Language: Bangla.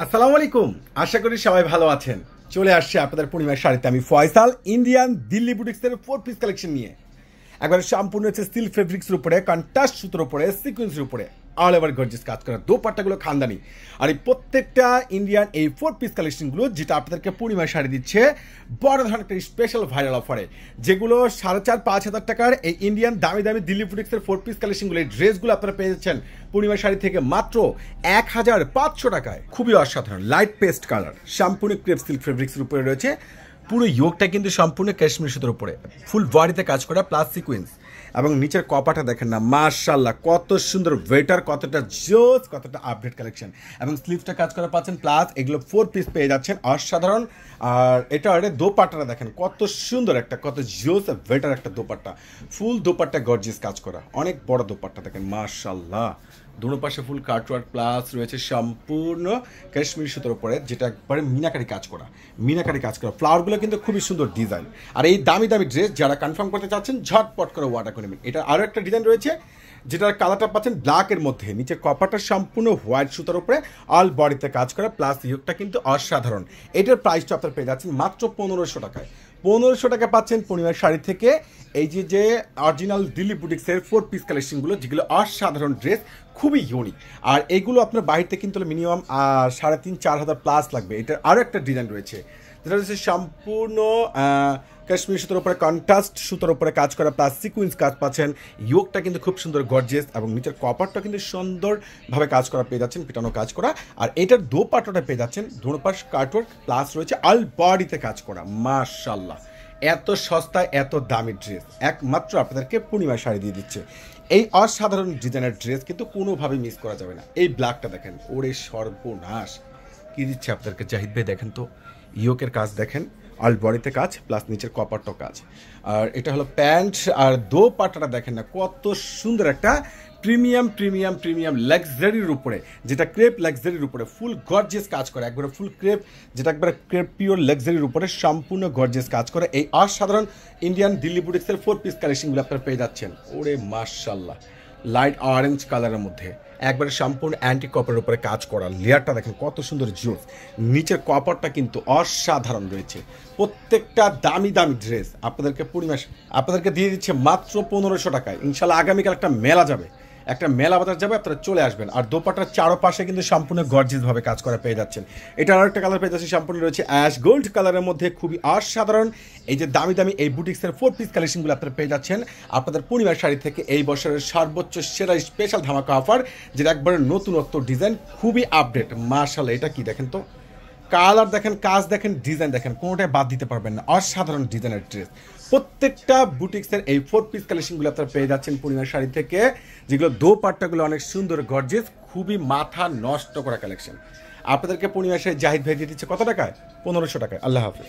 আসসালামু আলাইকুম। আশা করি সবাই ভালো আছেন। চলে আসছে আপনাদের পূর্ণিমার শাড়িতে আমি ফয়সাল, ইন্ডিয়ান দিল্লি বুটিক্সের 4 পিস কালেকশন নিয়ে। একবার সম্পূর্ণ হচ্ছে স্টিল ফেব্রিক্সের উপরে, কন্ট্রাস্ট সুতোর উপরে, সিকোয়েন্সের উপরে অল ওভার গর্জিয়াস কাজ করা দোপাট্টাগুলো খানদানি। আর এই প্রত্যেকটা ইন্ডিয়ান এই 4 পিস কালেকশনগুলো যেটা আপনাদেরকে পূর্ণিমার শাড়ি দিচ্ছে বড় ধরনের একটা স্পেশাল ভাইরাল অফারে, যেগুলো 4,500-5,000 টাকার এই ইন্ডিয়ান দামি দামি দিল্লি বুটিক্সের 4 পিস কালেকশনগুলো, এই ড্রেসগুলো আপনারা পেয়ে যাচ্ছেন পূর্ণিমার শাড়ি থেকে মাত্র 1,500 টাকায়। খুবই অসাধারণ লাইট পেস্ট কালার, সম্পূর্ণ ক্রেপ সিল্ক ফেব্রিক্সের উপরে রয়েছে। পুরো ইয়োগটা কিন্তু সম্পূর্ণ কাশ্মীর সুতোর উপরে, ফুল বডিতে কাজ করা প্লাস সিকোয়েন্স, এবং নিচের কপাটা দেখেন না, মাশাআল্লাহ কত সুন্দর ওয়েটার, কতটা জোস, কতটা আপডেট কালেকশন। এবং স্লিভসটা কাজ করা পাচ্ছেন, প্লাস এগুলো 4 পিস পেয়ে যাচ্ছেন, অসাধারণ। আর এটা দোপাট্টাটা দেখেন কত সুন্দর, একটা কত জোস ওয়েটার একটা দোপাট্টা, ফুল দোপাট্টা গর্জিয়াস কাজ করা, অনেক বড় দোপাট্টা দেখেন মাশাআল্লাহ। দুটো পাশে ফুল কাটওয়ার্ক, প্লাস রয়েছে সম্পূর্ণ কাশ্মীর সুতোর উপরে, যেটা একবারে মিনাকারি কাজ করা, ফ্লাওয়ারগুলো কিন্তু খুবই সুন্দর ডিজাইন। আর এই দামি দামি ড্রেস যারা কনফার্ম করতে চাচ্ছেন ঝটপট করে অর্ডার করে নেবেন। এটা আরও একটা ডিজাইন রয়েছে যেটার কালারটা পাচ্ছেন ব্ল্যাকের মধ্যে, নিচে কপারটা সম্পূর্ণ হোয়াইট সুতার উপরে অল বডিতে কাজ করা, প্লাস ইয়োগটা কিন্তু অসাধারণ। এটার প্রাইসটা আপনার পেয়ে যাচ্ছেন মাত্র 1500 টাকায়। 1500 টাকা পাচ্ছেন পূর্ণিমার শাড়ি থেকে এই যে অরিজিনাল দিল্লি বুটিক্সের 4 পিস কালেকশনগুলো, যেগুলো অসাধারণ ড্রেস, খুবই ইউনিক। আর এইগুলো আপনার বাহিরতে কিন্তু মিনিমাম 3,500-4,000 প্লাস লাগবে। এটার আরও একটা ডিজাইন রয়েছে যেটা হচ্ছে সম্পূর্ণ কাশ্মীর সুতোর উপরে, কন্ট্রাস্ট সুতোর উপরে কাজ করা, প্লাস সিকুয়েন্স কাজ পাচ্ছেন। ইয়োগটা কিন্তু খুব সুন্দর গর্জিয়াস, এবং নিচের কপারটা কিন্তু সুন্দরভাবে কাজ করা পেয়ে যাচ্ছেন, পিটানো কাজ করা। আর এটার দোপাট্টাটা পেয়ে যাচ্ছেন দুপাশ কাটওয়ার্ক, প্লাস রয়েছে অল বডিতে কাজ করা। মাশাআল্লাহ, এত সস্তায় এত দামি ড্রেস একমাত্র আপনাদেরকে পূর্ণিমা শাড়ি দিয়ে দিচ্ছে। এই অসাধারণ ডিজাইনের ড্রেস কিন্তু কোনোভাবে মিস করা যাবে না। এই ব্ল্যাকটা দেখেন, ওরে সর্বনাশ কি দিচ্ছে আপনাদেরকে জাহিদ ভাই, দেখেন তো ইয়োকের কাজ দেখেন, অল বডিতে কাজ, প্লাস নিচের কপারটা কাজ। আর এটা হলো প্যান্ট, আর দোপাট্টাটা দেখেন না কত সুন্দর, একটা প্রিমিয়াম লাক্সারির উপরে, যেটা ক্রেপ লাক্সারির উপরে ফুল গর্জিয়াস কাজ করে, একবারে ফুল ক্রেপ, যেটা একবারে ক্রেপ পিওর লাক্সারির উপরে সম্পূর্ণ গর্জিয়াস কাজ করে। এই অসাধারণ ইন্ডিয়ান দিল্লি বুটিক্সের 4 পিস কালেকশনগুলো আপনারা পেয়ে যাচ্ছেন। ওরে মাশাআল্লাহ, লাইট অরেঞ্জ কালারের মধ্যে একবারে সম্পূর্ণ অ্যান্টি কপারের উপরে কাজ করা, লেয়ারটা দেখেন কত সুন্দর জোস, নিচের কপারটা কিন্তু অসাধারণ রয়েছে। প্রত্যেকটা দামি ড্রেস আপনাদেরকে দিয়ে দিচ্ছে মাত্র 1500 টাকায়। ইনশাল্লাহ আগামীকাল একটা মেলা বাজার যাবে, আপনারা চলে আসবেন। আর দোপাট্টার চারপাশে কিন্তু সম্পূর্ণ গর্জিয়াসভাবে কাজ করা পেয়ে যাচ্ছেন। এটা আরেকটা কালার পেয়ে যাচ্ছে, সম্পূর্ণ রয়েছে অ্যাশ গোল্ড কালারের মধ্যে, খুবই অসাধারণ। এই যে দামি এই বুটিক্সের 4 পিস কালেকশনগুলো আপনারা পেয়ে যাচ্ছেন আপনাদের পূর্ণিমার শাড়ি থেকে এই বছরের সর্বোচ্চ সেরা স্পেশাল ধামাকা অফার, যেটা একবারে নতুনত্ব ডিজাইন, খুবই আপডেট। মাশাআল্লাহ, এটা কি দেখেন তো, কালার দেখেন, কাজ দেখেন, ডিজাইন দেখেন, কোনোটাই বাদ দিতে পারবেন না। অসাধারণ ডিজাইনের ড্রেস, প্রত্যেকটা বুটিক্সের এই 4 পিস কালেকশনগুলো আপনারা পেয়ে যাচ্ছেন পূর্ণিমার শাড়ি থেকে, যেগুলো দোপাট্টাগুলো অনেক সুন্দর গর্জিয়াস, খুবই মাথা নষ্ট করা কালেকশন। আপনাদেরকে পূর্ণিমার শাড়ি জাহিদ ভাই দিয়ে দিচ্ছে কত টাকায়? 1500 টাকায়। আল্লাহ হাফেজ।